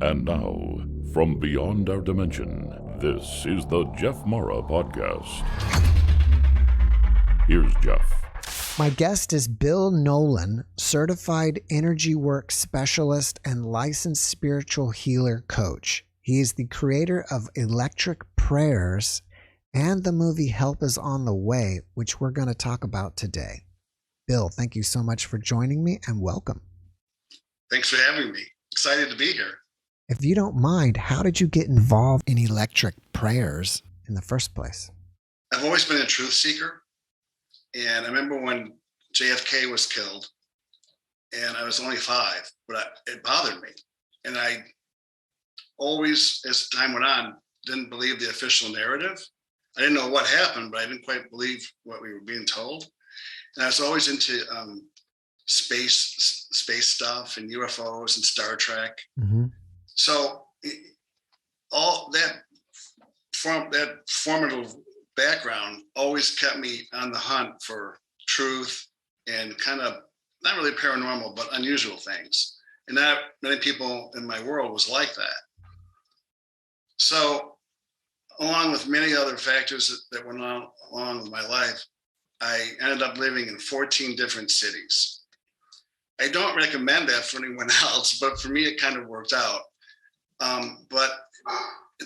And now, from beyond our dimension, this is the JeffMara podcast. Here's Jeff. My guest is Bill Nolan, certified energy work specialist and licensed spiritual healer coach. He is the creator of Electric Prayers and the movie Help Is on the Way, which we're going to talk about today. Bill, thank you so much for joining me and welcome. Thanks for having me. Excited to be here. If you don't mind, how did you get involved in Electric Prayers in the first place? I've always been a truth seeker. And I remember when JFK was killed, and I was only 5, but it bothered me. And I always, as time went on, didn't believe the official narrative. I didn't know what happened, but I didn't quite believe what we were being told. And I was always into space stuff and UFOs and Star Trek. Mm-hmm. So all that formative background always kept me on the hunt for truth and kind of not really paranormal, but unusual things. And not many people in my world was like that. So along with many other factors that went on along with my life, I ended up living in 14 different cities. I don't recommend that for anyone else, but for me, it kind of worked out. But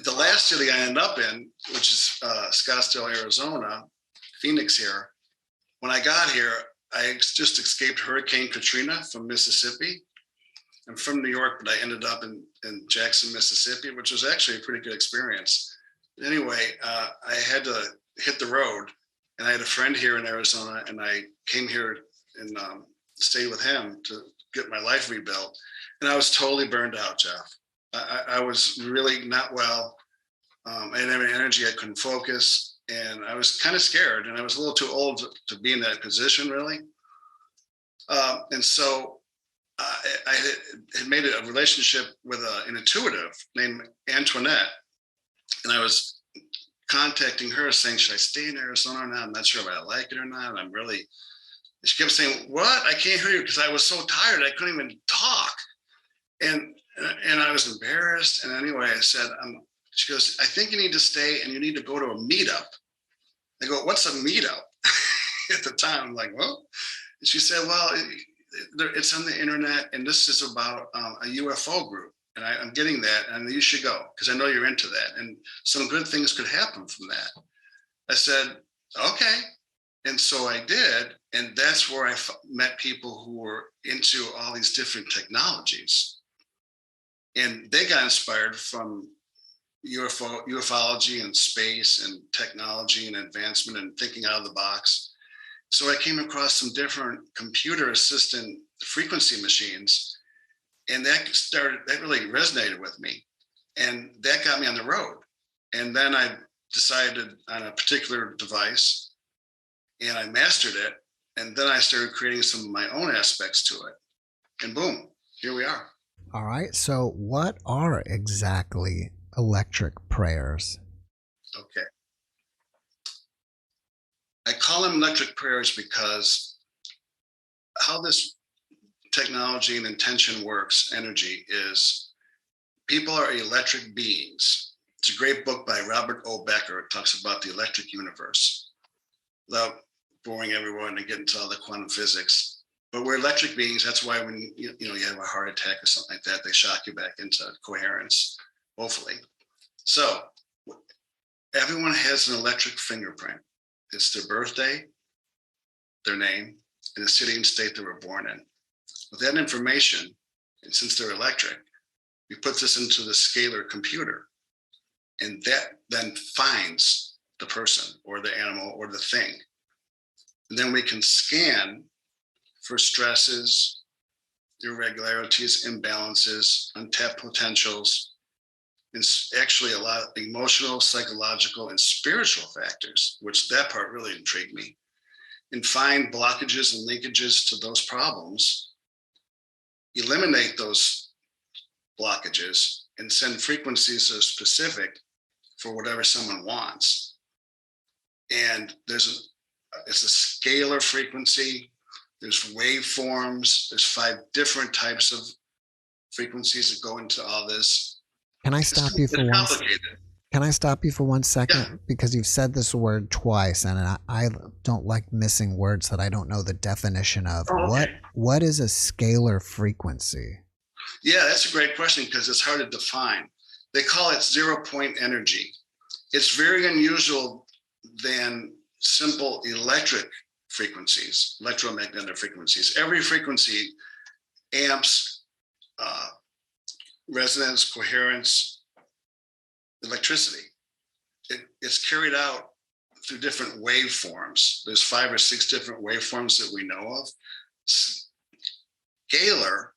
the last city I ended up in, which is Scottsdale, Arizona, Phoenix here, when I got here, I just escaped Hurricane Katrina from Mississippi. I'm from New York, but I ended up in Jackson, Mississippi, which was actually a pretty good experience. Anyway, I had to hit the road, and I had a friend here in Arizona, and I came here and stayed with him to get my life rebuilt. And I was totally burned out, Jeff. I was really not well. I didn't have any energy. I couldn't focus. And I was kind of scared. And I was a little too old to be in that position, really. And so I had made a relationship with an intuitive named Antoinette. And I was contacting her saying, should I stay in Arizona or not? I'm not sure if I like it or not. She kept saying, what? I can't hear you, because I was so tired. I couldn't even talk. And I was embarrassed. And anyway, I said, she goes, I think you need to stay and you need to go to a meetup. I go, what's a meetup? At the time, I'm like, well, and she said, well, it's on the internet and this is about a UFO group. And I'm getting that, and you should go because I know you're into that. And some good things could happen from that. I said, okay. And so I did. And that's where I met people who were into all these different technologies. And they got inspired from ufology and space and technology and advancement and thinking out of the box. So I came across some different computer assistant frequency machines. And that really resonated with me. And that got me on the road. And then I decided on a particular device and I mastered it. And then I started creating some of my own aspects to it. And boom, here we are. All right. So what are exactly Electric Prayers? Okay. I call them Electric Prayers because how this technology and intention works, energy, is people are electric beings. It's a great book by Robert O. Becker. It talks about the electric universe without boring everyone and getting into all the quantum physics. But we're electric beings. That's why when you have a heart attack or something like that, they shock you back into coherence, hopefully. So everyone has an electric fingerprint. It's their birthday, their name, and the city and state they were born in. With that information, and since they're electric, we put this into the scalar computer, and that then finds the person or the animal or the thing. And then we can scan for stresses, irregularities, imbalances, untapped potentials, and actually a lot of emotional, psychological, and spiritual factors, which that part really intrigued me, and find blockages and linkages to those problems, eliminate those blockages, and send frequencies that are specific for whatever someone wants. And it's a scalar frequency. There's waveforms. There's 5 different types of frequencies that go into all this. Can I stop you for it's one? complicated. Can I stop you for 1 second? Yeah. Because you've said this word twice, and I don't like missing words that I don't know the definition of. Oh, okay. What is a scalar frequency? Yeah, that's a great question because it's hard to define. They call it 0-point energy. It's very unusual than simple electric frequencies, electromagnetic frequencies. Every frequency, amps, resonance, coherence, electricity. It's carried out through different waveforms. There's 5 or 6 different waveforms that we know of. Scalar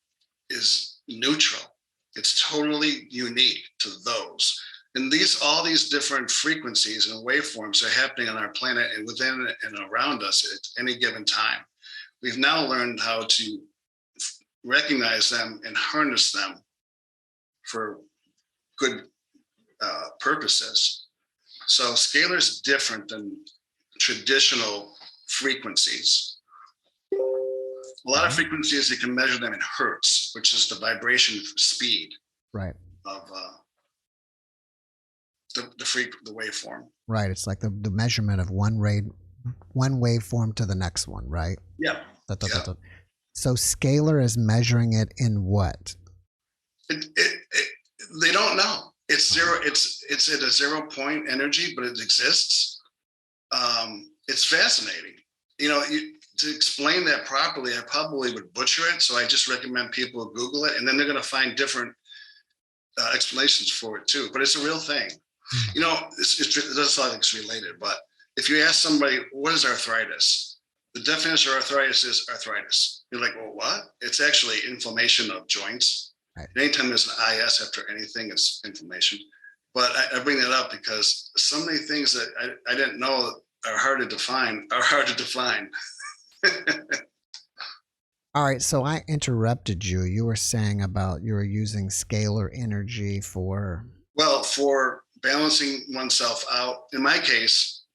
is neutral. It's totally unique to those. And all these different frequencies and waveforms are happening on our planet and within and around us at any given time. We've now learned how to recognize them and harness them for good purposes. So scalar is different than traditional frequencies. A lot of frequencies, you can measure them in hertz, which is the vibration speed Right. of the waveform. Right. It's like the measurement of one waveform to the next one, right? Yeah. So scalar is measuring it in what? They don't know. It's zero. It's at a 0-point energy, but it exists. It's fascinating. To explain that properly, I probably would butcher it. So I just recommend people Google it, and then they're going to find different explanations for it too. But it's a real thing. It doesn't sound like it's related, but if you ask somebody, what is arthritis? The definition of arthritis is arthritis. You're like, well, what? It's actually inflammation of joints. Right. Anytime there's an IS after anything, it's inflammation. But I bring that up because so many things that I didn't know are hard to define. All right, so I interrupted you. You were saying about you were using scalar energy for balancing oneself out. In my case,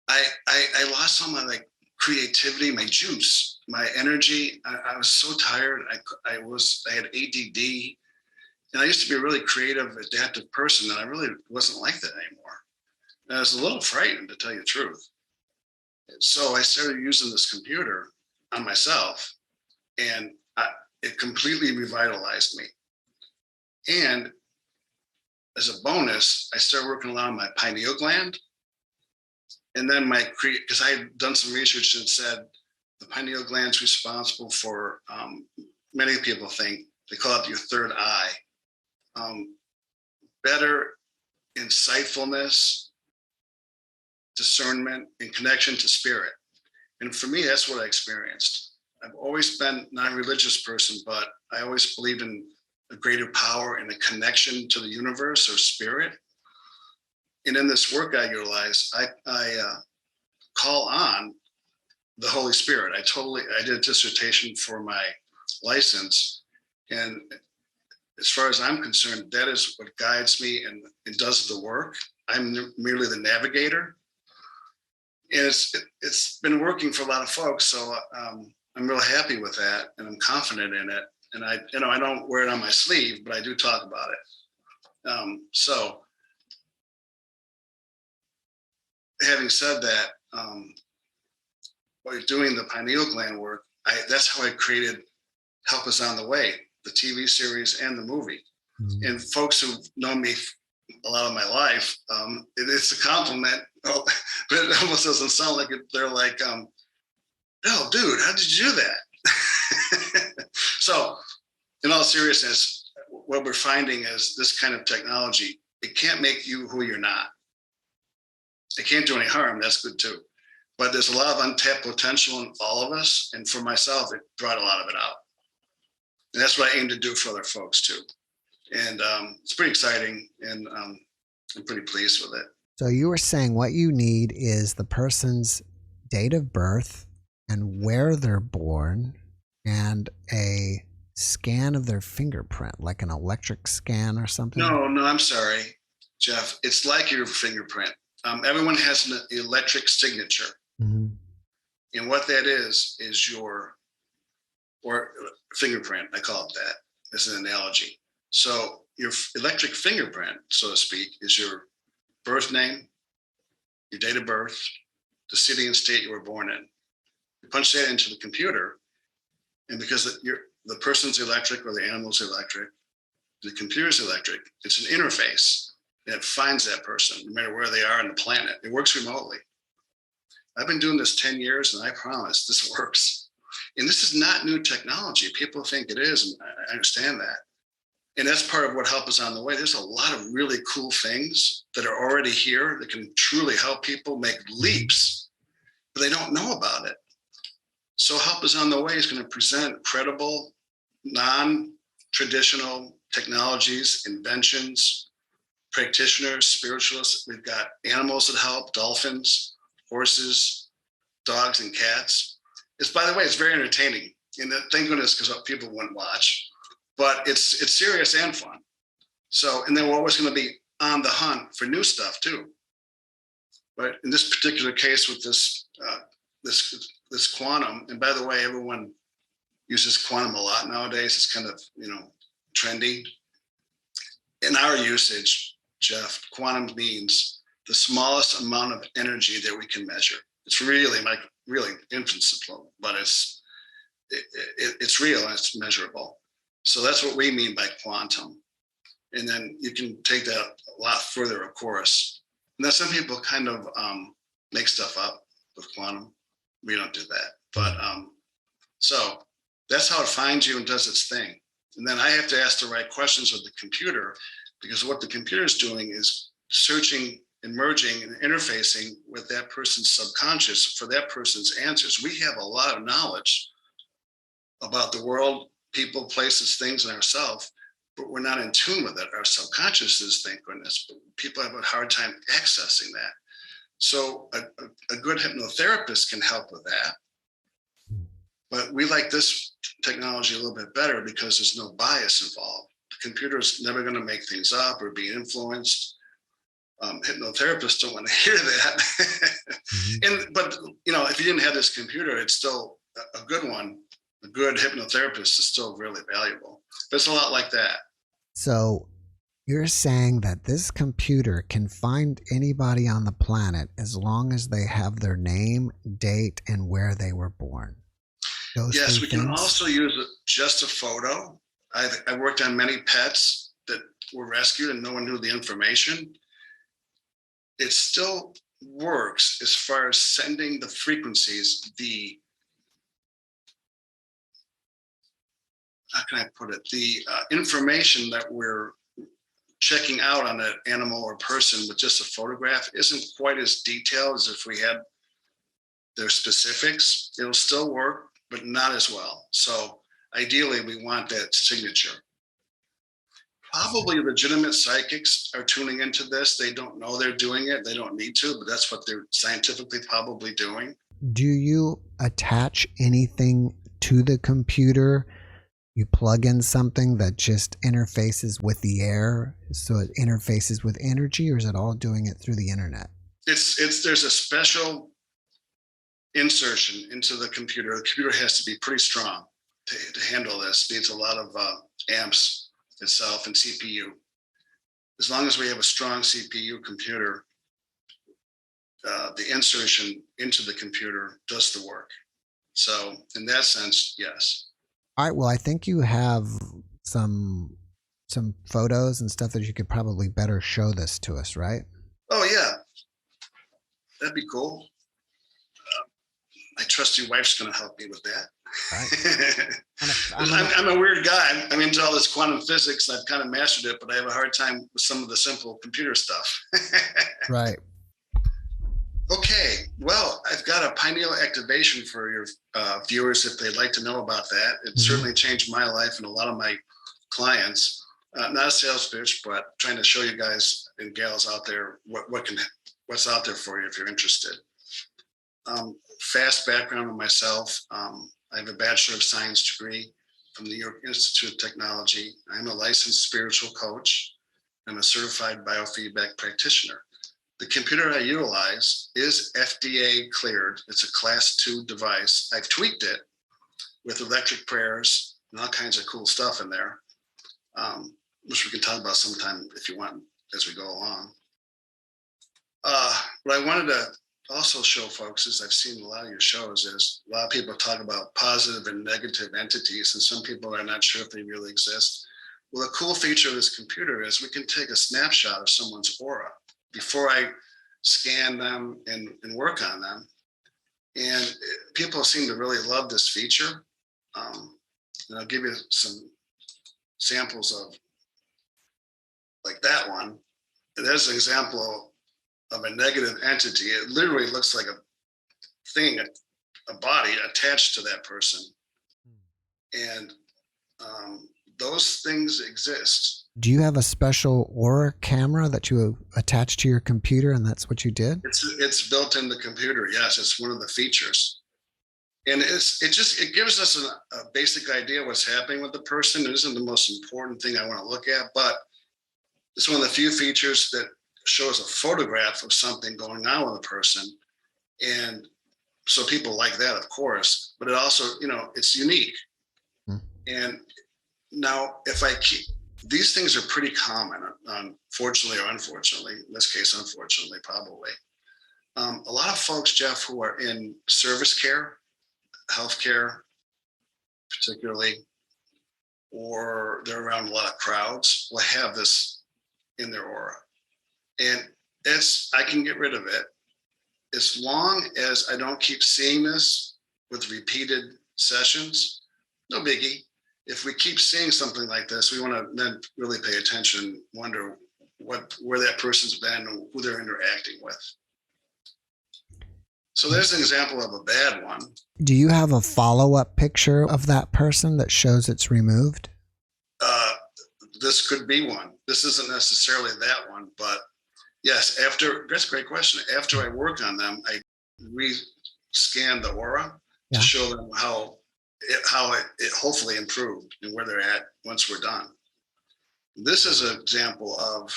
I lost all my creativity, my juice, my energy. I was so tired. I had ADD, and I used to be a really creative, adaptive person, and I really wasn't like that anymore. And I was a little frightened, to tell you the truth. So I started using this computer on myself, and it completely revitalized me. And as a bonus, I started working a lot on my pineal gland. And then because I had done some research and said the pineal gland is responsible for, many people think, they call it your third eye, better insightfulness, discernment, and connection to spirit. And for me, that's what I experienced. I've always been not a religious person, but I always believed in a greater power and a connection to the universe or spirit. And in this work I utilize, I call on the Holy Spirit. I did a dissertation for my license. And as far as I'm concerned, that is what guides me and does the work. I'm merely the navigator. And it's been working for a lot of folks. So I'm real happy with that, and I'm confident in it. And I don't wear it on my sleeve, but I do talk about it. So having said that, while doing the pineal gland work, that's how I created Help Us on the Way, the TV series and the movie. Mm-hmm. And folks who've known me a lot of my life, it's a compliment, but it almost doesn't sound like it. They're like, "Oh, dude, how did you do that?" So, in all seriousness, what we're finding is this kind of technology, it can't make you who you're not. It can't do any harm. That's good too. But there's a lot of untapped potential in all of us. And for myself, it brought a lot of it out. And that's what I aim to do for other folks too. And it's pretty exciting, and I'm pretty pleased with it. So you were saying what you need is the person's date of birth and where they're born and a scan of their fingerprint, like an electric scan or something? No, I'm sorry, Jeff. It's like your fingerprint. Everyone has an electric signature. Mm-hmm. And what that is your fingerprint, I call it that. as an analogy. So your electric fingerprint, so to speak, is your birth name, your date of birth, the city and state you were born in. You punch that into the computer, and because the person's electric or the animal's electric, the computer's electric, it's an interface that finds that person no matter where they are on the planet. It works remotely. I've been doing this 10 years, and I promise this works. And this is not new technology. People think it is, and I understand that. And that's part of what help is on the way. There's a lot of really cool things that are already here that can truly help people make leaps, but they don't know about it. So help is on the way is going to present credible, non-traditional technologies, inventions, practitioners, spiritualists. We've got animals that help, dolphins, horses, dogs, and cats. It's, by the way, it's very entertaining. And thank goodness, because people wouldn't watch. But it's serious and fun. So, and then we're always going to be on the hunt for new stuff too. But in this particular case with this quantum, and by the way, everyone uses quantum a lot nowadays. It's kind of, trendy. In our usage, Jeff, quantum means the smallest amount of energy that we can measure. It's really infinitesimal, but it's real and it's measurable. So that's what we mean by quantum. And then you can take that a lot further, of course. And then some people kind of make stuff up with quantum. We don't do that. But so that's how it finds you and does its thing. And then I have to ask the right questions with the computer, because what the computer is doing is searching and merging and interfacing with that person's subconscious for that person's answers. We have a lot of knowledge about the world, people, places, things, and ourselves, but we're not in tune with it. Our subconscious is, thank goodness, but people have a hard time accessing that. So a good hypnotherapist can help with that. But we like this technology a little bit better because there's no bias involved. The computer is never going to make things up or be influenced. Hypnotherapists don't want to hear that. But if you didn't have this computer, it's still a good one. A good hypnotherapist is still really valuable. But it's a lot like that. So you're saying that this computer can find anybody on the planet as long as they have their name, date, and where they were born. Yes, we can also use just a photo. I worked on many pets that were rescued and no one knew the information. It still works as far as sending the frequencies, how can I put it? The information that we're checking out on an animal or person with just a photograph isn't quite as detailed as if we had their specifics. It'll still work, but not as well. So ideally, we want that signature. Probably legitimate psychics are tuning into this. They don't know they're doing it. They don't need to, but that's what they're scientifically probably doing. Do you attach anything to the computer? You plug in something that just interfaces with the air, so it interfaces with energy, or is it all doing it through the internet? There's a special insertion into the computer. The computer has to be pretty strong to handle this. It needs a lot of amps itself and CPU. As long as we have a strong CPU computer, the insertion into the computer does the work. So in that sense, yes. All right. Well, I think you have some photos and stuff that you could probably better show this to us, right? Oh yeah, that'd be cool. I trust your wife's going to help me with that. Right. I'm a weird guy. I'm into all this quantum physics. I've kind of mastered it, but I have a hard time with some of the simple computer stuff. Right. Okay. Well, I've got a pineal activation for your viewers if they'd like to know about that. It certainly changed my life and a lot of my clients. Not a sales pitch, but trying to show you guys and gals out there what's out there for you if you're interested. Fast background on myself. I have a Bachelor of Science degree from the New York Institute of Technology. I'm a licensed spiritual coach. I'm a certified biofeedback practitioner. The computer I utilize is FDA cleared. It's a class 2 device. I've tweaked it with electric prayers and all kinds of cool stuff in there. which we can talk about sometime if you want as we go along. What I wanted to also show folks is I've seen a lot of your shows is a lot of people talk about positive and negative entities, and some people are not sure if they really exist. Well, the cool feature of this computer is we can take a snapshot of someone's aura before I scan them and work on them. And people seem to really love this feature. And I'll give you some samples of like that one. There's an example of a negative entity. It literally looks like a thing, a body attached to that person. And those things exist. Do you have a special aura camera that you attach to your computer, and that's what you did? It's built in the computer. Yes, it's one of the features. And it gives us a basic idea of what's happening with the person. It isn't the most important thing I want to look at, but it's one of the few features that shows a photograph of something going on with a person. And so people like that, of course, but it also, it's unique. And now if I keep, these things are pretty common, fortunately or unfortunately, in this case, unfortunately, probably. A lot of folks, Jeff, who are in service care, healthcare, particularly, or they're around a lot of crowds, will have this in their aura. And I can get rid of it as long as I don't keep seeing this with repeated sessions. No biggie. If we keep seeing something like this, we want to then really pay attention, wonder where that person's been and who they're interacting with. So there's an example of a bad one. Do you have a follow-up picture of that person that shows it's removed? This could be one. This isn't necessarily that one, but yes, that's a great question. After I work on them, I re-scan the aura to show them how it hopefully improved and where they're at once we're done. This is an example of,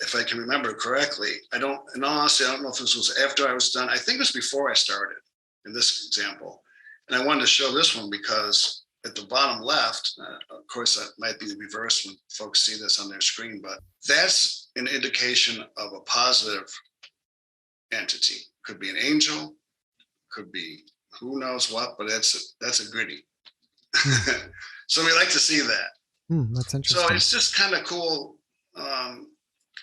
if I can remember correctly, in all honesty, I don't know if this was after I was done. I think it was before I started in this example. And I wanted to show this one because at the bottom left, of course, that might be the reverse when folks see this on their screen, but that's an indication of a positive entity. Could be an angel, could be who knows what, but that's a goodie. So we like to see that. That's interesting. So it's just kind of cool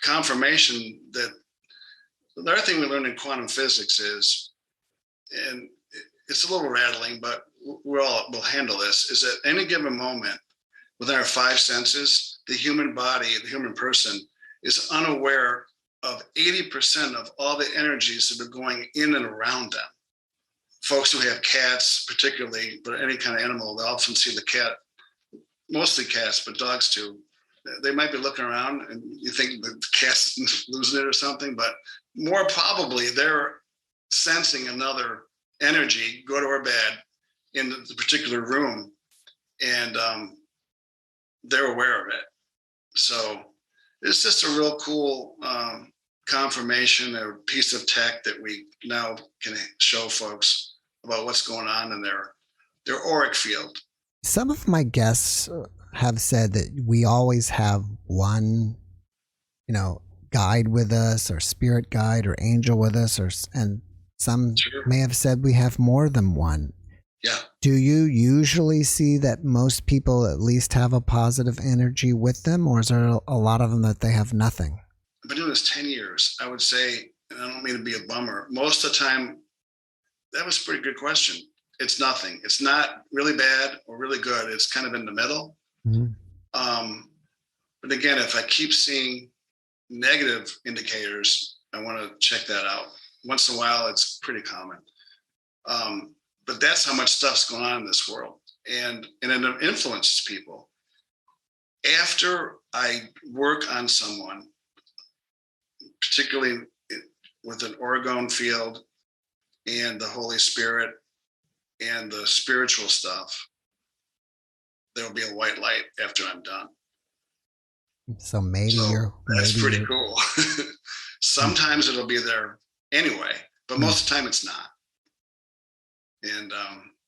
confirmation that the other thing we learned in quantum physics is, and it's a little rattling, but we'll handle this, is at any given moment within our five senses, the human body, the human person is unaware of 80% of all the energies that are going in and around them. Folks who have cats particularly, but any kind of animal, they often see the cat, mostly cats, but dogs too. They might be looking around and you think the cat's losing it or something, but more probably they're sensing another energy good or bad in the particular room, and they're aware of it. So it's just a real cool confirmation, a piece of tech that we now can show folks about what's going on in their auric field. Some of my guests have said that we always have one, guide with us, or spirit guide, or angel with us, and some may have said we have more than one. Yeah. Do you usually see that most people at least have a positive energy with them, or is there a lot of them that they have nothing? I've been doing this 10 years. I would say, and I don't mean to be a bummer, most of the time, that was a pretty good question. It's nothing. It's not really bad or really good. It's kind of in the middle. Mm-hmm. But again, if I keep seeing negative indicators, I want to check that out. Once in a while, it's pretty common. But that's how much stuff's going on in this world. And it influences people. After I work on someone, particularly with an orgone field and the Holy Spirit and the spiritual stuff, there'll be a white light after I'm done. So that's pretty cool. Sometimes it'll be there anyway, but most of the time it's not. And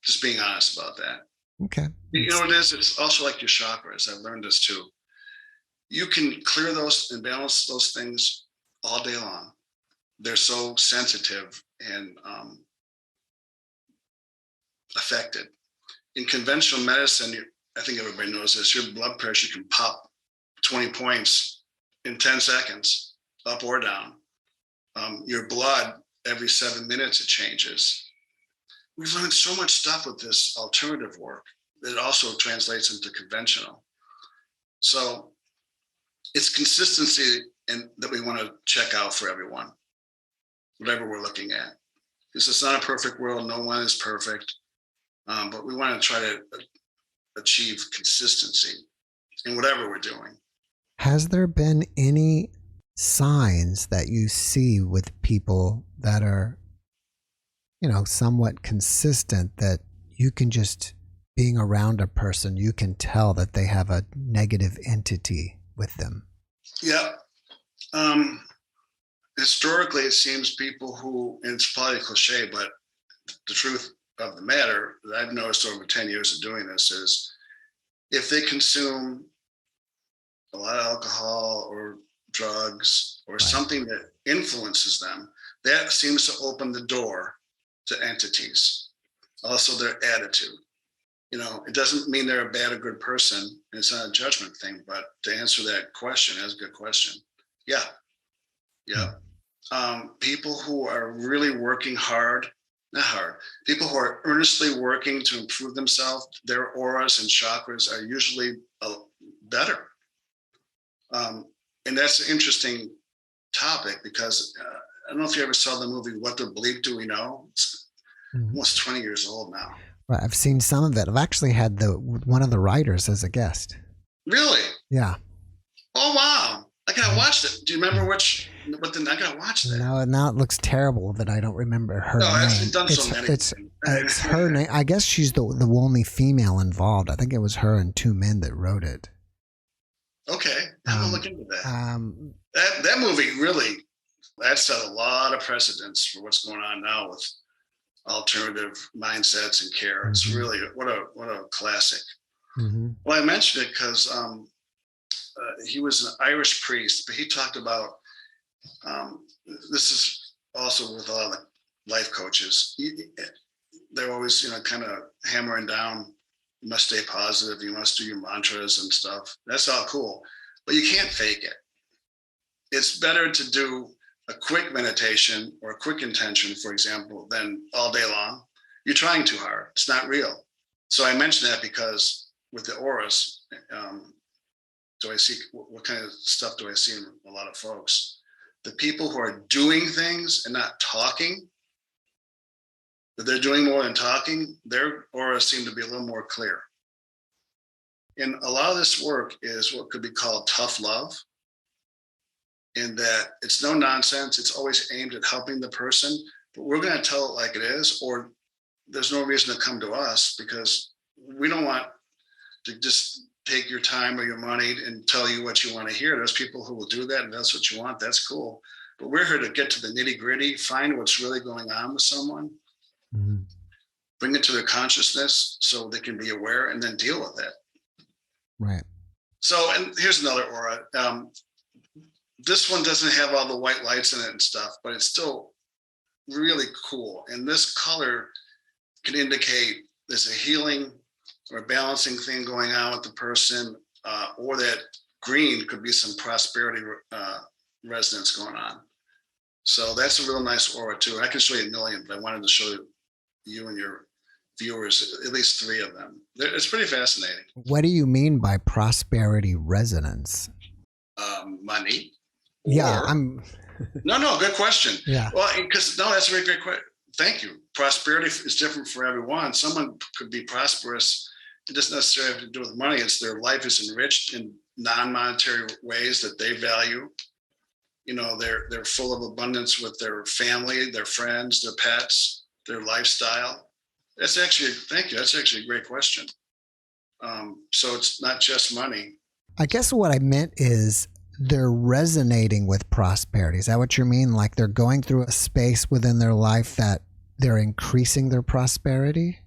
just being honest about that. Okay. You know what it is? It's also like your chakras. I've learned this too. You can clear those and balance those things all day long. They're so sensitive and affected. In conventional medicine, I think everybody knows this, your blood pressure can pop 20 points in 10 seconds, up or down. Your blood, every 7 minutes, it changes. We've learned so much stuff with this alternative work that also translates into conventional. So it's consistency that we want to check out for everyone, whatever we're looking at. Because it's not a perfect world. No one is perfect. But we want to try to achieve consistency in whatever we're doing. Has there been any signs that you see with people that are, somewhat consistent, that you can just, being around a person, you can tell that they have a negative entity with them? Yeah. Historically, it seems people who, and it's probably a cliche, but the truth of the matter that I've noticed over 10 years of doing this is if they consume a lot of alcohol or drugs or something that influences them, that seems to open the door to entities. Also their attitude. It doesn't mean they're a bad or good person. It's not a judgment thing, but to answer that question, that's a good question. Yeah. People who are really working hard, not hard, people who are earnestly working to improve themselves, their auras and chakras are usually better. And that's an interesting topic because I don't know if you ever saw the movie What the Bleep Do We Know? It's almost 20 years old now. Right, I've seen some of it. I've actually had one of the writers as a guest. Really? Yeah. Oh, wow. I gotta watch it. Do you remember I gotta watch that. No, now it looks terrible that I don't remember her name. I've done so many. It's her name. I guess she's the only female involved. I think it was her and two men that wrote it. Okay, I'm gonna look into that. That movie really, that set a lot of precedents for what's going on now with alternative mindsets and care. It's really what a classic. Well, I mentioned it because he was an Irish priest, but he talked about this is also with a lot of life coaches. They're always kind of hammering down, you must stay positive, you must do your mantras and stuff. That's all cool, but you can't fake it. It's better to do a quick meditation or a quick intention, for example, than all day long. You're trying too hard. It's not real. So I mentioned that because with the auras, do I see what kind of stuff do I see in a lot of folks? The people who are doing things and not talking, that they're doing more than talking, their auras seem to be a little more clear. And a lot of this work is what could be called tough love, in that it's no nonsense. It's always aimed at helping the person, but we're going to tell it like it is, or there's no reason to come to us because we don't want to just take your time or your money and tell you what you want to hear. There's people who will do that, and that's what you want. That's cool. But we're here to get to the nitty gritty, find what's really going on with someone, bring it to their consciousness so they can be aware and then deal with it. Right. So, and here's another aura. This one doesn't have all the white lights in it and stuff, but it's still really cool. And this color can indicate there's a healing or a balancing thing going on with the person, or that green could be some prosperity resonance going on. So that's a real nice aura too. I can show you a million, but I wanted to show you and your viewers at least 3 of them. It's pretty fascinating. What do you mean by prosperity resonance? Money. Yeah, No, good question. Yeah. Well, because that's a very great question. Thank you. Prosperity is different for everyone. Someone could be prosperous. It doesn't necessarily have to do with money. It's their life is enriched in non-monetary ways that they value. They're full of abundance with their family, their friends, their pets, their lifestyle. Thank you. That's actually a great question. So it's not just money. I guess what I meant is they're resonating with prosperity. Is that what you mean? Like they're going through a space within their life that they're increasing their prosperity?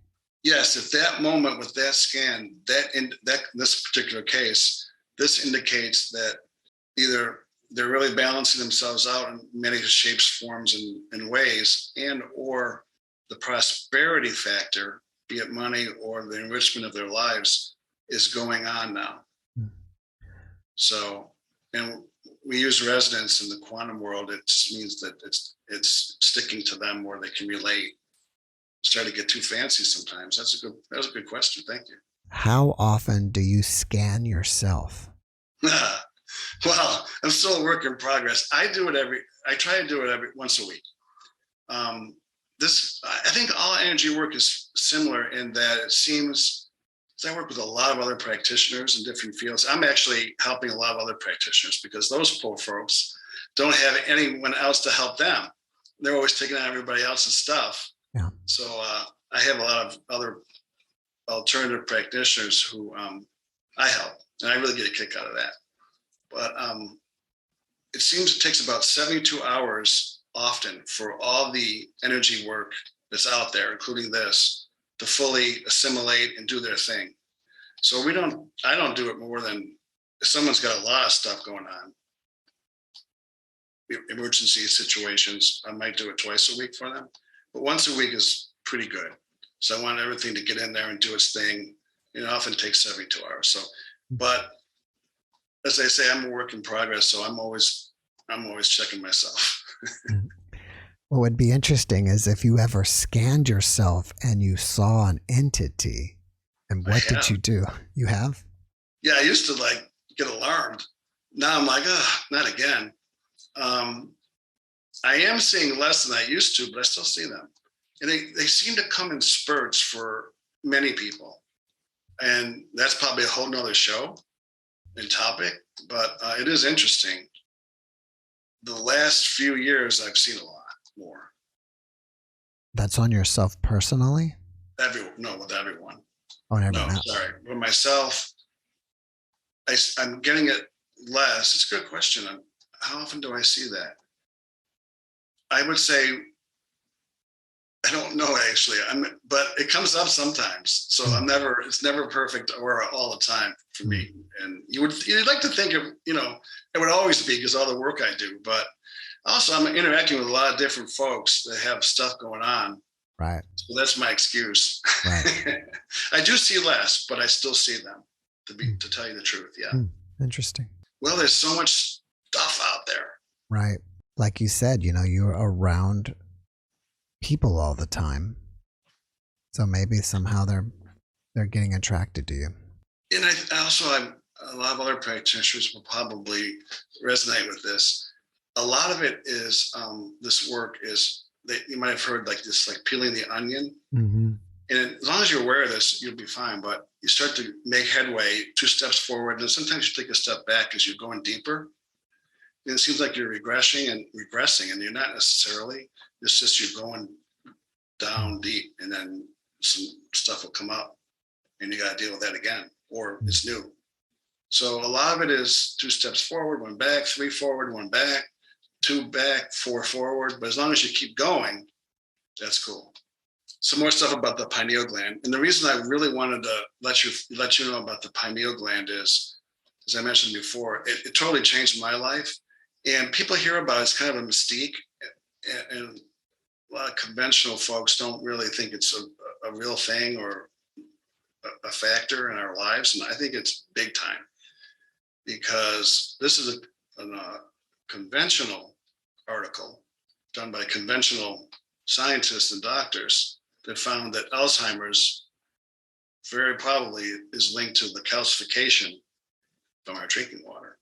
Yes, at that moment with that scan, in this particular case, this indicates that either they're really balancing themselves out in many shapes, forms, and ways, and or the prosperity factor, be it money or the enrichment of their lives, is going on now. Mm. So, and we use resonance in the quantum world. It just means that it's sticking to them where they can relate. Start to get too fancy sometimes. That was a good question. Thank you. How often do you scan yourself? Well, I'm still a work in progress. I try to do it every once a week. I think all energy work is similar in that it seems, I work with a lot of other practitioners in different fields. I'm actually helping a lot of other practitioners because those poor folks don't have anyone else to help them. They're always taking on everybody else's stuff. Yeah. So I have a lot of other alternative practitioners who I help, and I really get a kick out of that. But it seems it takes about 72 hours often for all the energy work that's out there, including this, to fully assimilate and do their thing. So I don't do it more than if someone's got a lot of stuff going on, emergency situations, I might do it twice a week for them. But once a week is pretty good. So I want everything to get in there and do its thing. It often takes 72 hours. So, but as I say, I'm a work in progress. So I'm always checking myself. What would be interesting is if you ever scanned yourself and you saw an entity, and what did you do? You have? Yeah, I used to get alarmed. Now I'm like, not again. I am seeing less than I used to, but I still see them. And they seem to come in spurts for many people. And that's probably a whole nother show and topic, but it is interesting. The last few years, I've seen a lot more. That's on yourself personally? With everyone. Oh, and everyone else. Sorry. With myself, I'm getting it less. It's a good question. How often do I see that? I would say, I don't know actually, but it comes up sometimes. So it's never perfect or all the time for me. And you'd like to think of, it would always be because all the work I do, but also I'm interacting with a lot of different folks that have stuff going on. Right. So that's my excuse. Right. I do see less, but I still see them to tell you the truth. Yeah. Interesting. Well, there's so much stuff out there. Right. Like you said, you're around people all the time. So maybe somehow they're getting attracted to you. And a lot of other practitioners will probably resonate with this. A lot of it is this work is that you might have heard like peeling the onion. Mm-hmm. And as long as you're aware of this, you'll be fine. But you start to make headway 2 steps forward, and sometimes you take a step back as you're going deeper. And it seems like you're regressing, and you're not necessarily. It's just you're going down deep, and then some stuff will come up, and you got to deal with that again, or it's new. So a lot of it is 2 steps forward, 1 back, 3 forward, 1 back, 2 back, 4 forward. But as long as you keep going, that's cool. Some more stuff about the pineal gland. And the reason I really wanted to let you know about the pineal gland is, as I mentioned before, it totally changed my life. And people hear about it, it's kind of a mystique. And a lot of conventional folks don't really think it's a real thing or a factor in our lives. And I think it's big time, because this is a conventional article done by conventional scientists and doctors that found that Alzheimer's very probably is linked to the calcification from our drinking water.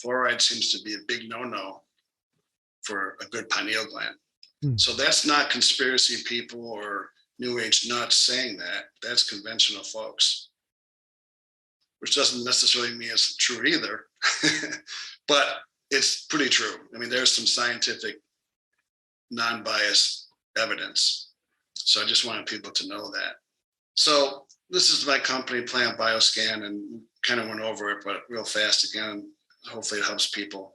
Fluoride seems to be a big no-no for a good pineal gland. So that's not conspiracy people or New Age nuts saying that. That's conventional folks, which doesn't necessarily mean it's true either, but it's pretty true. I mean, there's some scientific, non-biased evidence. So I just wanted people to know that. So this is my company, Plant Bioscan, and kind of went over it, but real fast again. Hopefully it helps people.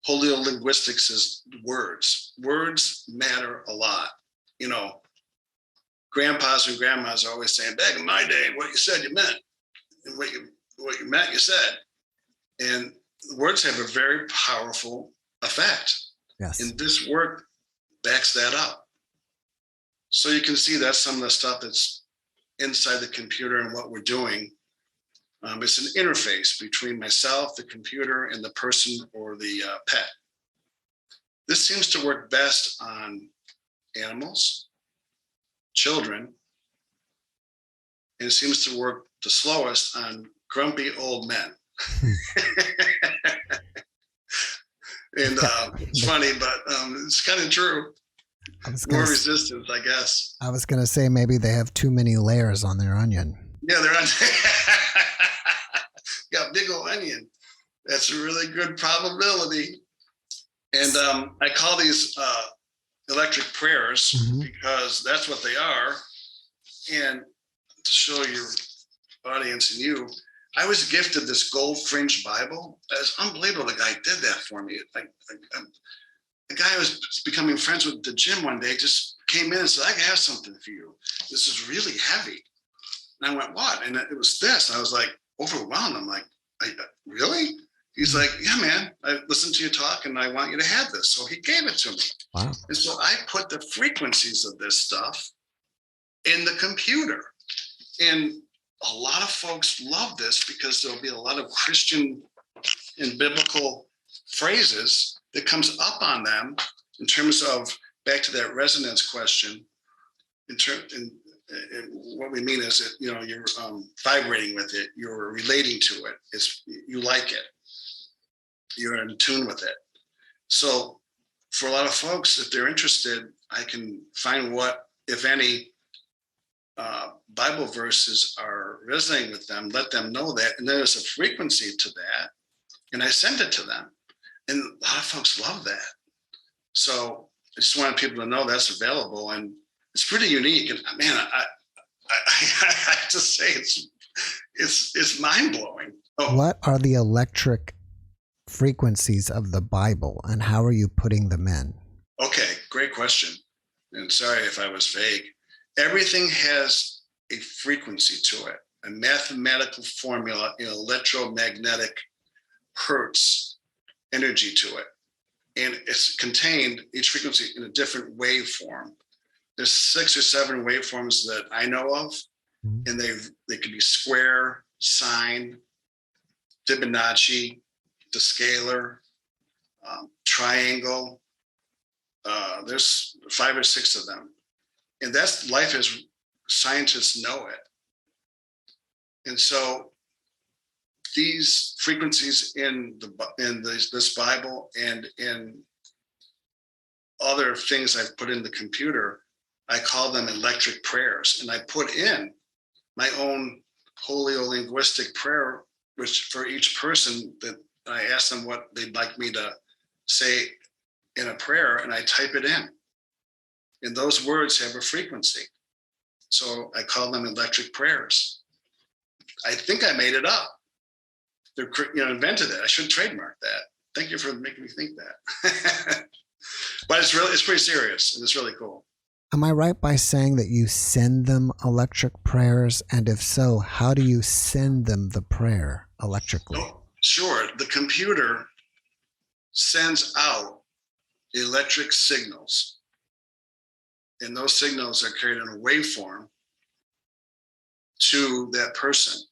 Linguistics is words. Words matter a lot. grandpas and grandmas are always saying, back in my day, what you said, you meant. And what you meant, you said. And words have a very powerful effect. Yes. And this work backs that up. So you can see that's some of the stuff that's inside the computer and what we're doing. It's an interface between myself, the computer, and the person or the pet. This seems to work best on animals, children, and it seems to work the slowest on grumpy old men. And it's funny, but it's kind of true. More resistance, I guess. I was going to say maybe they have too many layers on their onion. Yeah, they're on. Got big old onion. That's a really good probability. And I call these electric prayers because that's what they are. And to show your audience and you, I was gifted this gold fringed Bible. It's unbelievable. The guy did that for me. The guy I was becoming friends with at the gym one day just came in and said, I have something for you. This is really heavy. And I went, what? And it was this. And I was like overwhelmed. I'm like, really? He's like, yeah, man, I listened to you talk and I want you to have this. So he gave it to me. Wow. And so I put the frequencies of this stuff in the computer. And a lot of folks love this because there'll be a lot of Christian and biblical phrases that comes up on them in terms of, back to that resonance question, and what we mean is that, you're vibrating with it, you're relating to it, you like it, you're in tune with it. So for a lot of folks, if they're interested, I can find what, if any, Bible verses are resonating with them, let them know that, and there's a frequency to that, and I send it to them. And a lot of folks love that. So I just wanted people to know that's available, and it's pretty unique. And man, I have to say it's mind blowing. Oh. What are the electric frequencies of the Bible, and how are you putting them in? Okay, great question. And sorry if I was vague. Everything has a frequency to it, a mathematical formula, electromagnetic hertz energy to it. And it's contained, each frequency, in a different waveform. There's 6 or 7 waveforms that I know of, and they could be square, sine, Fibonacci, the scalar, triangle. There's 5 or 6 of them. And that's life as scientists know it. And so these frequencies in this Bible and in other things I've put in the computer, I call them electric prayers. And I put in my own holiolinguistic prayer, which for each person that I ask them what they'd like me to say in a prayer, and I type it in. And those words have a frequency. So I call them electric prayers. I think I made it up. They're, invented it. I should trademark that. Thank you for making me think that. But it's pretty serious, and it's really cool. Am I right by saying that you send them electric prayers? And if so, how do you send them the prayer electrically? Oh, sure. The computer sends out electric signals. And those signals are carried in a waveform to that person.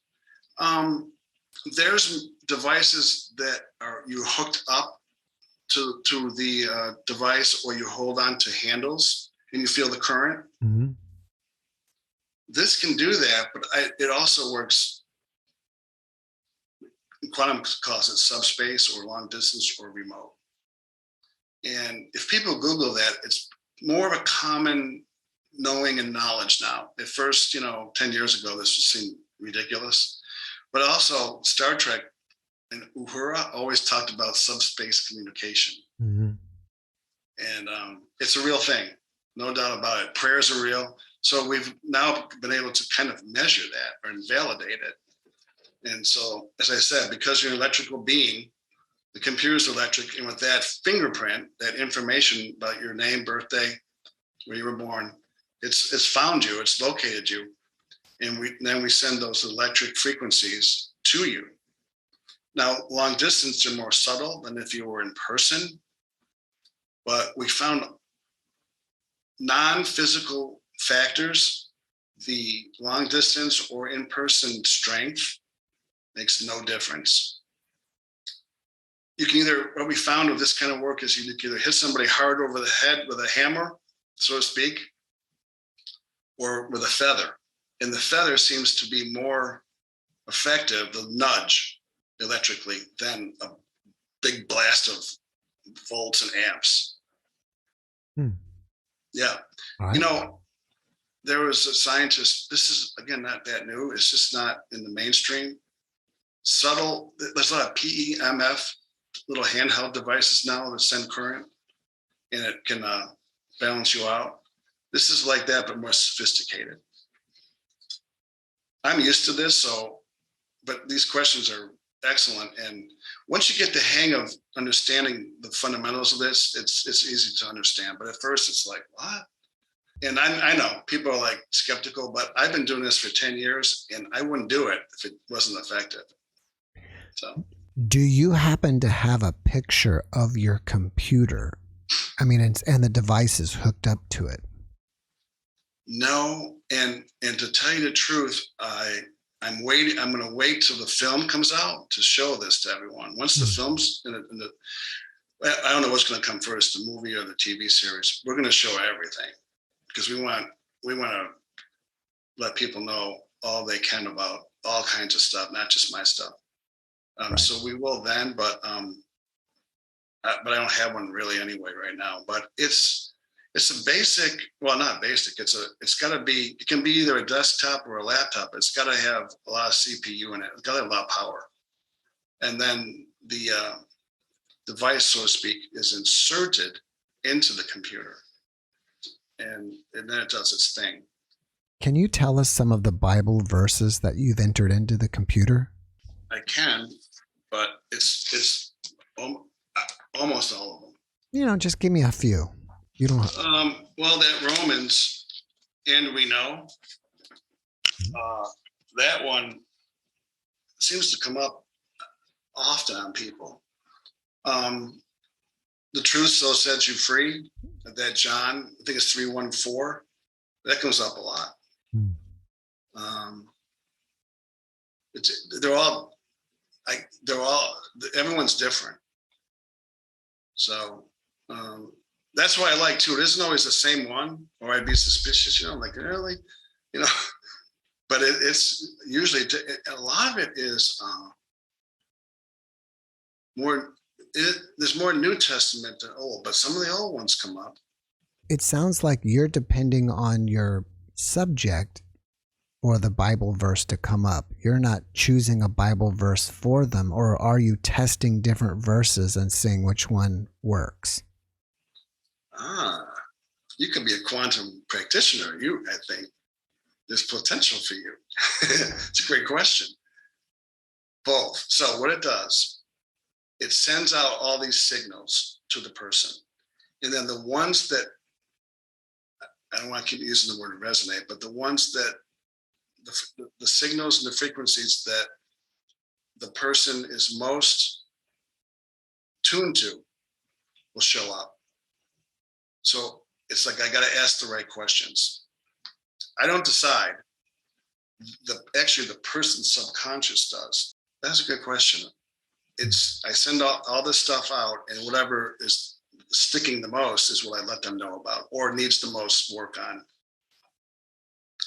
There's devices that are you hooked up to the device, or you hold on to handles and you feel the current. Mm-hmm. This can do that, but it also works. Quantum calls it subspace or long distance or remote. And if people Google that, it's more of a common knowing and knowledge now. At first, 10 years ago, this seemed ridiculous. But also Star Trek and Uhura always talked about subspace communication. Mm-hmm. And it's a real thing, no doubt about it. Prayers are real. So we've now been able to kind of measure that or validate it. And so, as I said, because you're an electrical being, the computer's electric, and with that fingerprint, that information about your name, birthday, where you were born, It's found you, it's located you, and then we send those electric frequencies to you. Now, long distance are more subtle than if you were in person, but we found non-physical factors, the long distance or in-person strength makes no difference. You can what we found with this kind of work is you can either hit somebody hard over the head with a hammer, so to speak, or with a feather. And the feather seems to be more effective, the nudge electrically, than a big blast of volts and amps. Yeah. Right. There was a scientist, this is, again, not that new. It's just not in the mainstream. Subtle, there's a lot of PEMF, little handheld devices now that send current, and it can balance you out. This is like that, but more sophisticated. I'm used to this, but these questions are excellent. And once you get the hang of understanding the fundamentals of this, it's easy to understand. But at first it's like, what? And I know people are like skeptical, but I've been doing this for 10 years and I wouldn't do it if it wasn't effective. So, do you happen to have a picture of your computer? I mean, and the devices hooked up to it? No, and to tell you the truth, I'm waiting. I'm going to wait till the film comes out to show this to everyone. Once the film's I don't know what's going to come first, the movie or the TV series. We're going to show everything because we want to let people know all they can about all kinds of stuff, not just my stuff. Right. So we will then, but I don't have one really anyway right now. But it's a basic, well, not basic. It's got to be. It can be either a desktop or a laptop. It's got to have a lot of CPU in it. It's got to have a lot of power, and then the device, so to speak, is inserted into the computer, and then it does its thing. Can you tell us some of the Bible verses that you've entered into the computer? I can, but it's almost all of them. Just give me a few. You don't. Well, that Romans, and we know that one seems to come up often on people. The truth so sets you free. That John, I think it's 3:14. That comes up a lot. Everyone's different. So that's why I like too. It isn't always the same one, or I'd be suspicious. I'm like, really, But it's usually a lot of it is more. There's more New Testament than Old, but some of the old ones come up. It sounds like you're depending on your subject or the Bible verse to come up. You're not choosing a Bible verse for them, or are you testing different verses and seeing which one works? You could be a quantum practitioner. I think there's potential for you. It's a great question. Both. So what it does, it sends out all these signals to the person. And then the ones that, I don't want to keep using the word resonate, but the ones that, the signals and the frequencies that the person is most tuned to will show up. So it's like, I got to ask the right questions. I don't decide. Actually, the person's subconscious does. That's a good question. I send all this stuff out, and whatever is sticking the most is what I let them know about, or needs the most work on.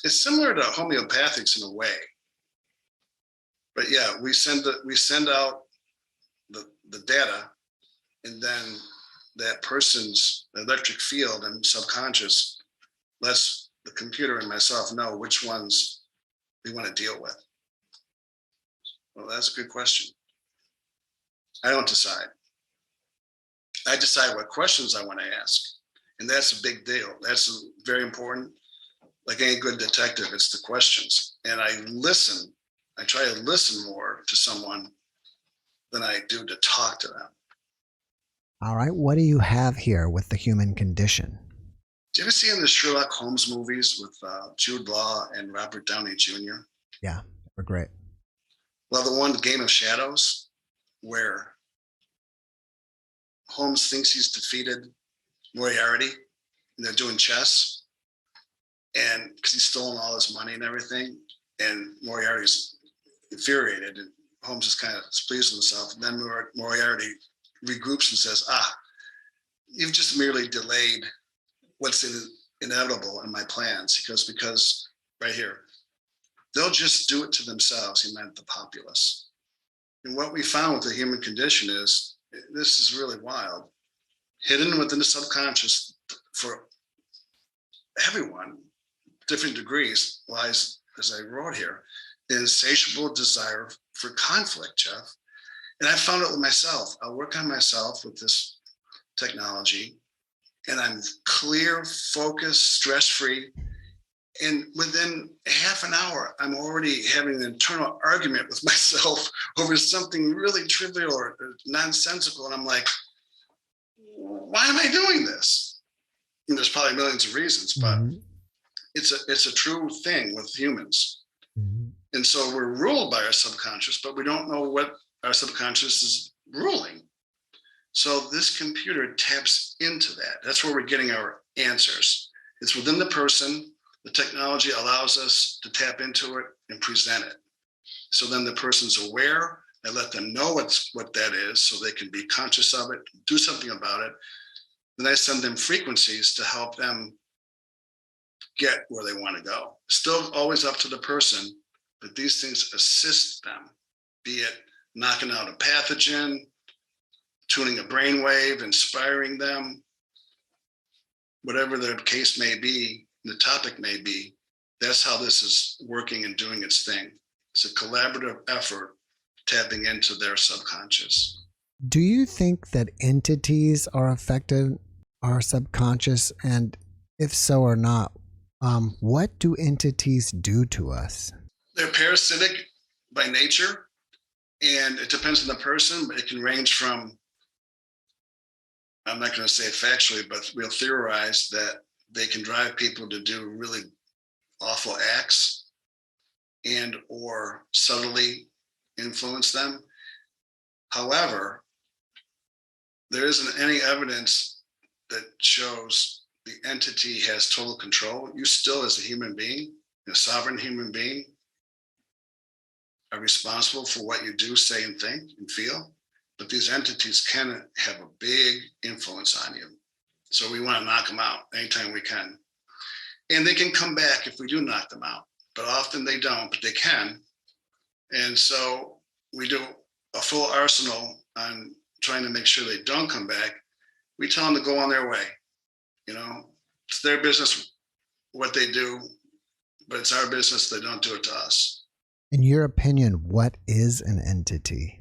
It's similar to homeopathics in a way. But yeah, we send out the data, and then that person's electric field and subconscious lets the computer and myself know which ones we want to deal with. Well, that's a good question. I don't decide. I decide what questions I want to ask. And that's a big deal. That's very important. Like any good detective, it's the questions. And I listen. I try to listen more to someone than I do to talk to them. All right. What do you have here with the human condition? Do you ever see in the Sherlock Holmes movies with Jude Law and Robert Downey Jr.? Yeah, they're great. Well, the one Game of Shadows, where Holmes thinks he's defeated Moriarty, and they're doing chess, and because he's stolen all his money and everything, and Moriarty's infuriated, and Holmes is kind of pleased with himself, and then Moriarty regroups and says, you've just merely delayed what's inevitable in my plans. He goes, because right here, they'll just do it to themselves. He meant the populace. And what we found with the human condition is, this is really wild, hidden within the subconscious for everyone, different degrees, lies, as I wrote here, the insatiable desire for conflict, Jeff. And I found it with myself. I'll work on myself with this technology, and I'm clear, focused, stress-free. And within half an hour, I'm already having an internal argument with myself over something really trivial or nonsensical. And I'm like, why am I doing this? And there's probably millions of reasons, but it's a true thing with humans. And so we're ruled by our subconscious, but we don't know what our subconscious is ruling. So this computer taps into that. That's where we're getting our answers. It's within the person. The technology allows us to tap into it and present it. So then the person's aware. I let them know what that is so they can be conscious of it, do something about it. Then I send them frequencies to help them get where they want to go. Still always up to the person, but these things assist them, be it knocking out a pathogen, tuning a brainwave, inspiring them, whatever the case may be, the topic may be. That's how this is working and doing its thing. It's a collaborative effort tapping into their subconscious. Do you think that entities are affecting our subconscious? And if so or not, what do entities do to us? They're parasitic by nature, and it depends on the person, but it can range from, I'm not going to say it factually, but we'll theorize that they can drive people to do really awful acts and or subtly influence them. However, there isn't any evidence that shows the entity has total control. You still, as a human being, a sovereign human being, are responsible for what you do, say, and think and feel. But these entities can have a big influence on you. So we want to knock them out anytime we can. And they can come back if we do knock them out, but often they don't, but they can. And so we do a full arsenal on trying to make sure they don't come back. We tell them to go on their way. You know, it's their business what they do, but it's our business they don't do it to us. In your opinion, what is an entity?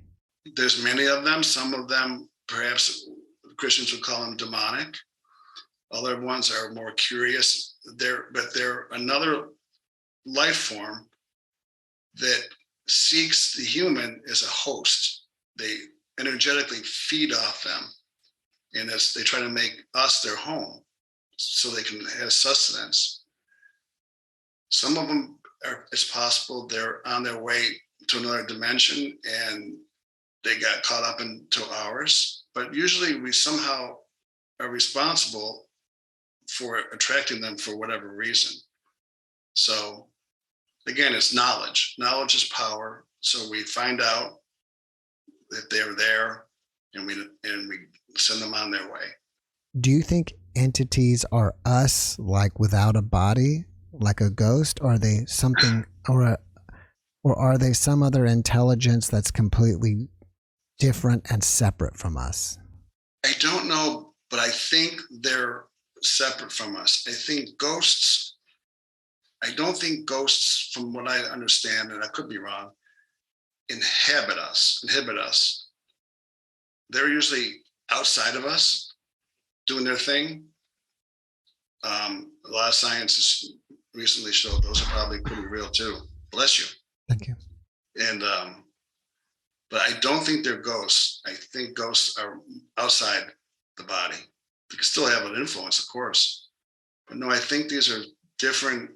There's many of them. Some of them, perhaps Christians would call them demonic. Other ones are more curious. But they're another life form that seeks the human as a host. They energetically feed off them, and as they try to make us their home so they can have sustenance. Some of them it's possible they're on their way to another dimension and they got caught up into ours, but usually we somehow are responsible for attracting them for whatever reason. So again, it's knowledge. Knowledge is power. So we find out that they're there and we send them on their way. Do you think entities are us, like without a body, like a ghost? Or are they something, or are they some other intelligence that's completely different and separate from us? I don't know, but I think they're separate from us. I don't think ghosts, from what I understand, and I could be wrong, inhibit us. They're usually outside of us doing their thing. A lot of science has recently showed those are probably pretty real too. Bless you. Thank you. And but I don't think they're ghosts. I think ghosts are outside the body. They can still have an influence, of course, But no, I think these are different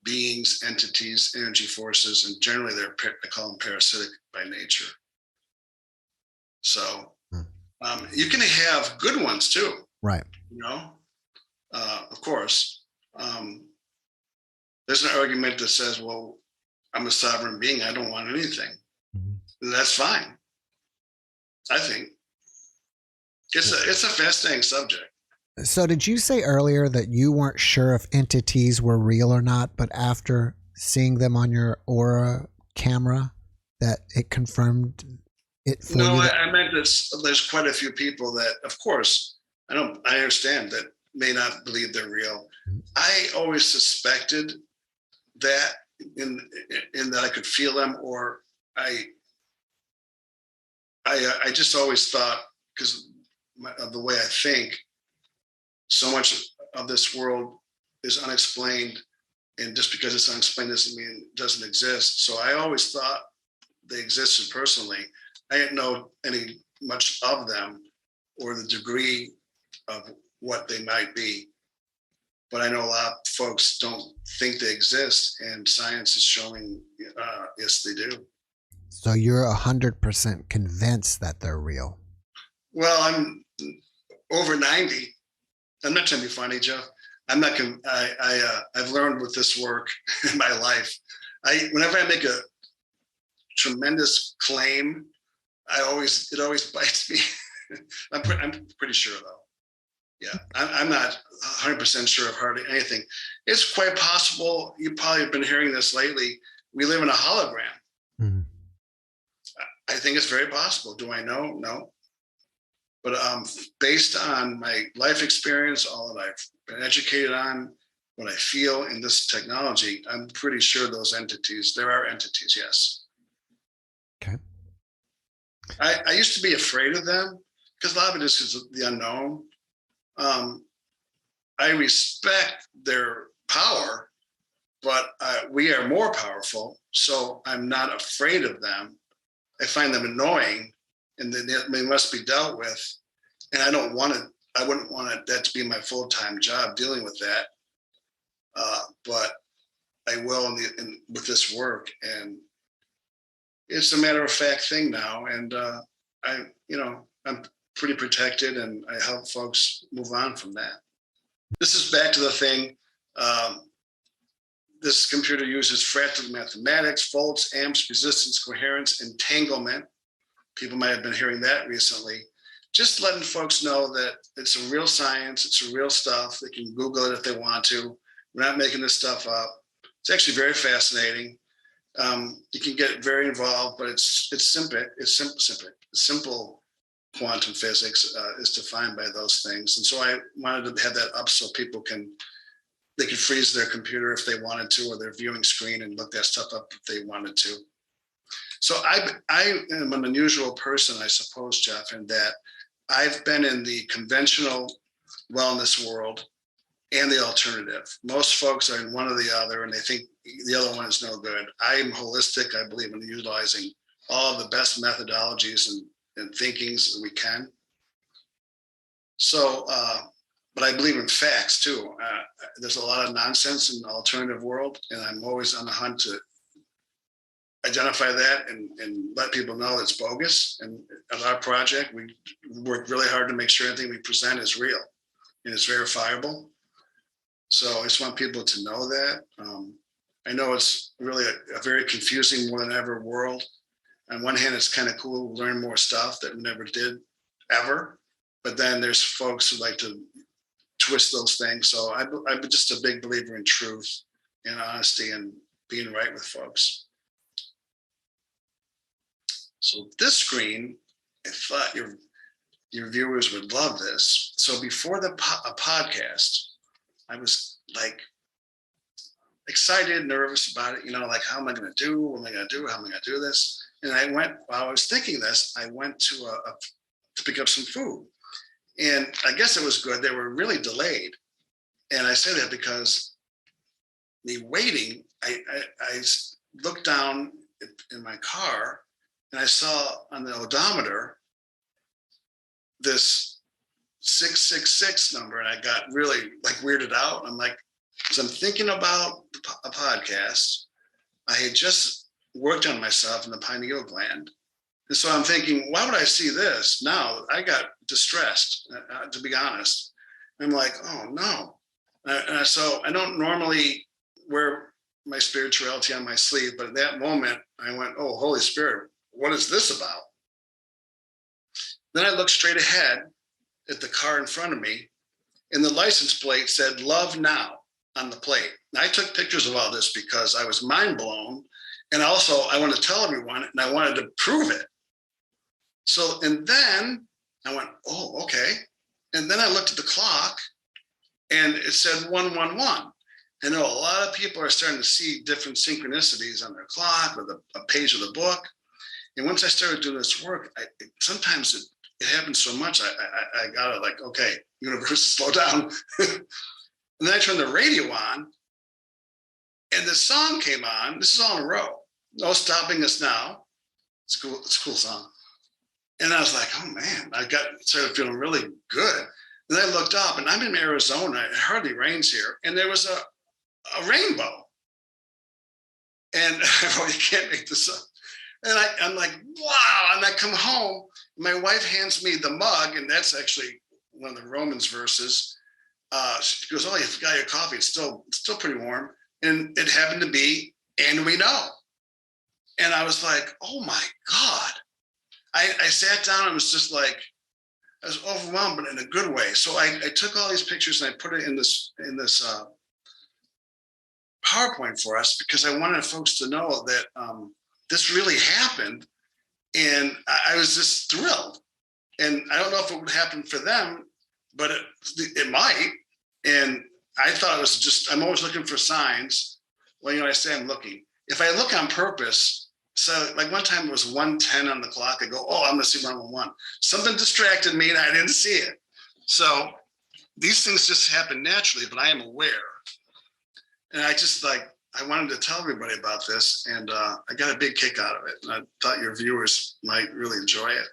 beings, entities, energy forces, and generally I call them parasitic by nature. So you can have good ones too. Right. Of course. There's an argument that says, well, I'm a sovereign being. I don't want anything. Mm-hmm. That's fine. I think it's a fascinating subject. So did you say earlier that you weren't sure if entities were real or not, but after seeing them on your Aura camera, that it confirmed it for you? No, I meant there's quite a few people that, of course, I understand that may not believe they're real. Mm-hmm. I always suspected that in that I could feel them, or I just always thought, because of the way I think, so much of this world is unexplained, and just because it's unexplained doesn't mean it doesn't exist. So I always thought they existed personally. I didn't know much of them or the degree of what they might be. But I know a lot of folks don't think they exist, and science is showing, yes, they do. So you're 100% convinced that they're real? Well, I'm over 90. I'm not trying to be funny, Jeff. I'm not. I've learned with this work in my life. Whenever I make a tremendous claim, it always bites me. I'm pretty sure though. Yeah, I'm not 100% sure of hardly anything. It's quite possible. You probably have been hearing this lately. We live in a hologram. Mm-hmm. I think it's very possible. Do I know? No. But based on my life experience, all that I've been educated on, what I feel in this technology, I'm pretty sure there are entities, yes. Okay. I used to be afraid of them because a lot of it is the unknown. I respect their power, but we are more powerful, so I'm not afraid of them. I find them annoying, and they must be dealt with. And I wouldn't want that to be my full-time job dealing with that. But I will with this work, and it's a matter of fact thing now. And I'm pretty protected, and I help folks move on from that. This is back to the thing. This computer uses fractal mathematics, volts, amps, resistance, coherence, entanglement. People might have been hearing that recently. Just letting folks know that it's a real science, it's a real stuff. They can Google it if they want to. We're not making this stuff up. It's actually very fascinating. You can get very involved, but it's simple. It's simple. Simple quantum physics is defined by those things. And so I wanted to have that up so people can freeze their computer if they wanted to, or their viewing screen, and look that stuff up if they wanted to. So I am an unusual person, I suppose, Jeff, in that I've been in the conventional wellness world and the alternative. Most folks are in one or the other, and they think the other one is no good. I'm holistic. I believe in utilizing all of the best methodologies and thinkings that we can. So, but I believe in facts too. There's a lot of nonsense in the alternative world, and I'm always on the hunt to identify that and let people know it's bogus. And at our project, we work really hard to make sure anything we present is real and it's verifiable. So I just want people to know that. I know it's really a very confusing more than ever world. On one hand, it's kind of cool to learn more stuff that we never did ever. But then there's folks who like to twist those things. So I'm just a big believer in truth and honesty and being right with folks. So this screen, I thought your viewers would love this. So before a podcast, I was like excited, nervous about it, like, how am I going to do? What am I going to do? How am I going to do this? And while I was thinking this, I went to pick up some food. And I guess it was good. They were really delayed. And I say that because me waiting, I looked down in my car, and I saw on the odometer this 666 number, and I got really like weirded out. I'm like, so I'm thinking about a podcast. I had just worked on myself in the pineal gland. And so I'm thinking, why would I see this now? I got distressed, to be honest. I'm like, oh no. So I don't normally wear my spirituality on my sleeve, but at that moment I went, oh, Holy Spirit, what is this about? Then I looked straight ahead at the car in front of me, and the license plate said "Love Now" on the plate. And I took pictures of all this because I was mind blown, and also I wanted to tell everyone, and I wanted to prove it. So, and then I went, oh, okay. And then I looked at the clock, and it said 111. I know a lot of people are starting to see different synchronicities on their clock or a page of the book. And once I started doing this work, sometimes it happens so much, I got to like, okay, universe, slow down. And then I turned the radio on, and the song came on. This is all in a row. No Stopping Us Now. It's cool. It's a cool song. And I was like, oh man, started feeling really good. And then I looked up, and I'm in Arizona. It hardly rains here. And there was a rainbow. And you can't make this up. And I'm like, wow. And I come home, my wife hands me the mug, and that's actually one of the Romans verses. She goes, oh, you forgot your coffee. It's still pretty warm. And it happened to be, and we know. And I was like, oh my God. I sat down and was just like, I was overwhelmed, but in a good way. So I took all these pictures and I put it in this PowerPoint for us, because I wanted folks to know that this really happened. And I was just thrilled. And I don't know if it would happen for them, but it might. And I thought it was just, I'm always looking for signs. Well, I say I'm looking. If I look on purpose, so like one time it was 1:10 on the clock, I go, oh, I'm gonna see 111. Something distracted me and I didn't see it. So these things just happen naturally, but I am aware. And I just I wanted to tell everybody about this, and I got a big kick out of it. And I thought your viewers might really enjoy it.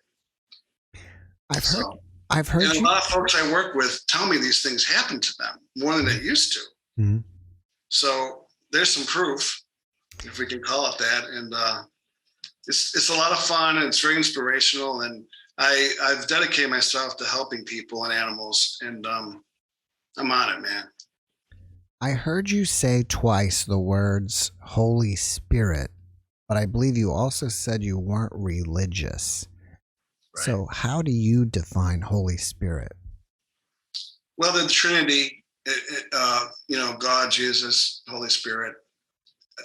I've heard and a lot of folks I work with tell me these things happen to them more than they used to. Mm-hmm. So there's some proof, if we can call it that. And it's a lot of fun, and it's very inspirational. And I've dedicated myself to helping people and animals, and I'm on it, man. I heard you say twice the words Holy Spirit, but I believe you also said you weren't religious. Right. So how do you define Holy Spirit? Well, the Trinity, God, Jesus, Holy Spirit.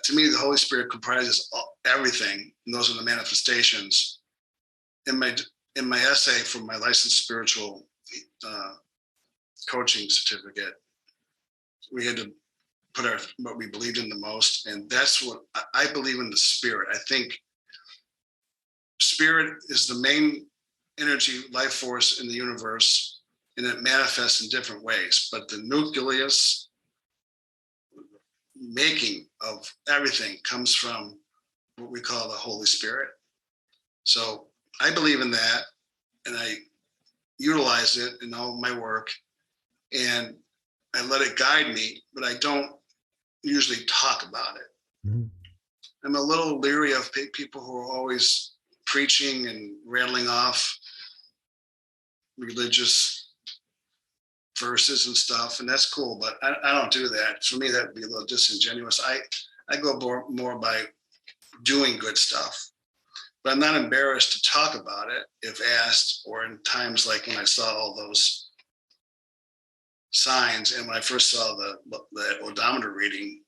To me, the Holy Spirit comprises everything, and those are the manifestations. In my essay for my licensed spiritual coaching certificate, we had to put what we believed in the most, and that's what I believe in. The Spirit. I think Spirit is the main energy, life force in the universe, and it manifests in different ways. But the nucleus making of everything comes from what we call the Holy Spirit. So I believe in that, and I utilize it in all my work, and I let it guide me, but I don't usually talk about it. Mm-hmm. I'm a little leery of people who are always preaching and rattling off religious verses and stuff, and that's cool, but I don't do that. For me, that would be a little disingenuous. I go more by doing good stuff, but I'm not embarrassed to talk about it if asked, or in times like when I saw all those signs, and when I first saw the odometer reading,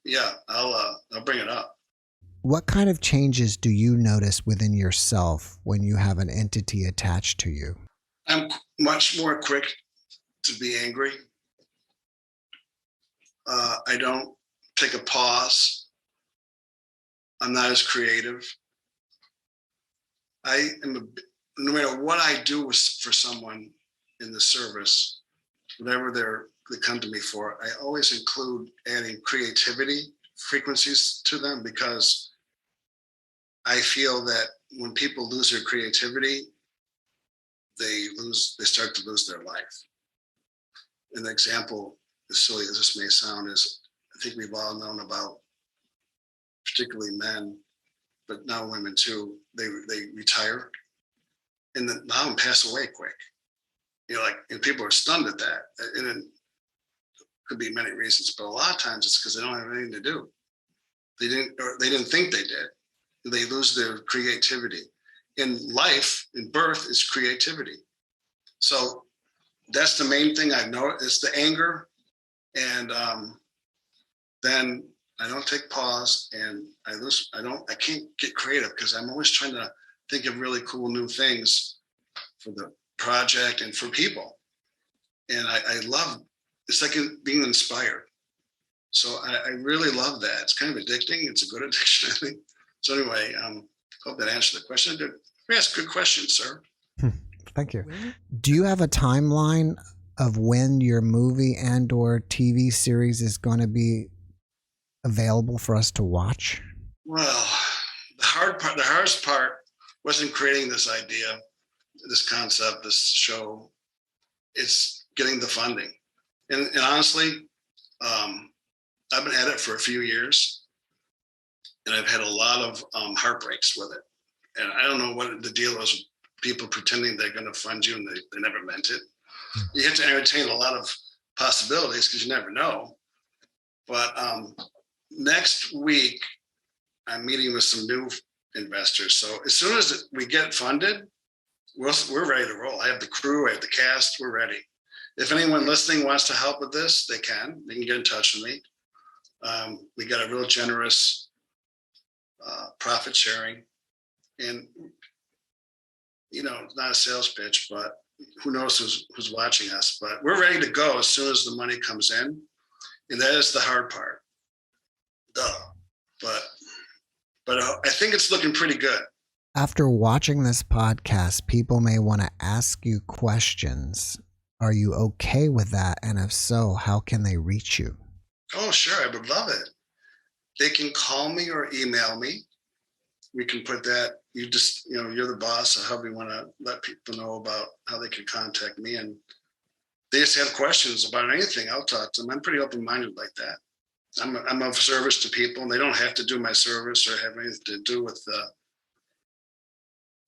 I'll bring it up. What kind of changes do you notice within yourself when you have an entity attached to you? I'm much more quick to be angry. I don't take a pause. I'm not as creative. No matter what I do for someone in the service, whatever they come to me for, I always include adding creativity frequencies to them, because I feel that when people lose their creativity, they start to lose their life. An example, as silly as this may sound, is I think we've all known about, particularly men, but now women too, they retire and then now and pass away quick. And people are stunned at that. And it could be many reasons, but a lot of times it's because they don't have anything to do. They didn't think they did. They lose their creativity. In life, in birth, is creativity. So that's the main thing I've noticed. It's the anger. And then I don't take pause, and I can't get creative because I'm always trying to think of really cool new things for the project and for people. And I love, it's like being inspired. So I really love that. It's kind of addicting. It's a good addiction, I think. So anyway, hope that answered the question. Yes, good question, sir. Thank you. Do you have a timeline of when your movie and or TV series is going to be available for us to watch? Well, the hardest part wasn't creating this idea, this concept, this show. It's getting the funding. And honestly, I've been at it for a few years, and I've had a lot of heartbreaks with it. And I don't know what the deal is with people pretending they're going to fund you and they never meant it. You have to entertain a lot of possibilities because you never know. But next week, I'm meeting with some new investors. So as soon as we get funded, we're ready to roll. I have the crew, I have the cast, we're ready. If anyone listening wants to help with this, they can get in touch with me. We got a real generous profit sharing. And, it's not a sales pitch, but who knows who's watching us. But we're ready to go as soon as the money comes in. And that is the hard part. But I think it's looking pretty good. After watching this podcast, people may want to ask you questions. Are you okay with that? And if so, how can they reach you? Oh, sure. I would love it. They can call me or email me. We can put that. You just, you're the boss. So however you want to let people know about how they can contact me. And they just have questions about anything, I'll talk to them. I'm pretty open-minded like that. I'm of service to people, and they don't have to do my service or have anything to do with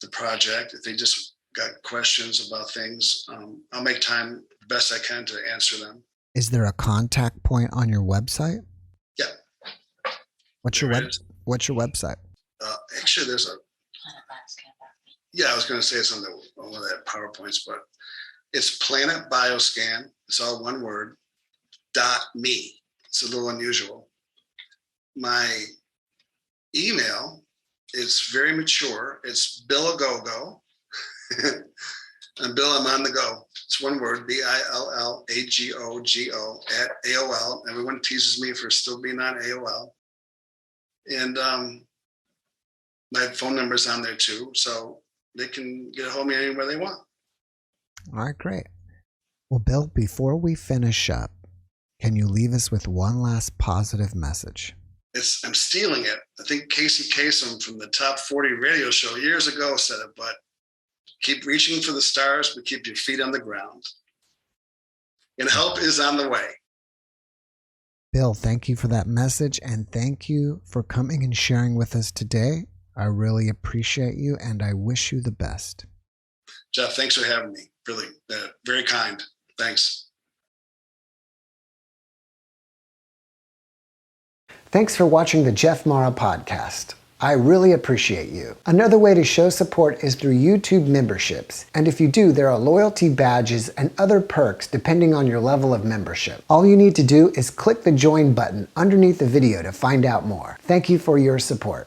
the project. If they just got questions about things, I'll make time the best I can to answer them. Is there a contact point on your website? Yeah. What's your website? Actually, there's I was going to say it's on one of the PowerPoints, but it's Planet Bioscan. It's all one word. .me. It's a little unusual. My email is very mature. It's Billagogo. And Bill, I'm on the go. It's one word, BILLAGOGO @AOL. Everyone teases me for still being on AOL. And my phone number's on there too, so they can get a hold of me anywhere they want. All right, great. Well, Bill, before we finish up, can you leave us with one last positive message? I'm stealing it. I think Casey Kasem from the Top 40 radio show years ago said it, but keep reaching for the stars, but keep your feet on the ground. And help is on the way. Bill, thank you for that message, and thank you for coming and sharing with us today. I really appreciate you, and I wish you the best. Jeff, thanks for having me. Really, very kind. Thanks. Thanks for watching the JeffMara podcast. I really appreciate you. Another way to show support is through YouTube memberships. And if you do, there are loyalty badges and other perks depending on your level of membership. All you need to do is click the join button underneath the video to find out more. Thank you for your support.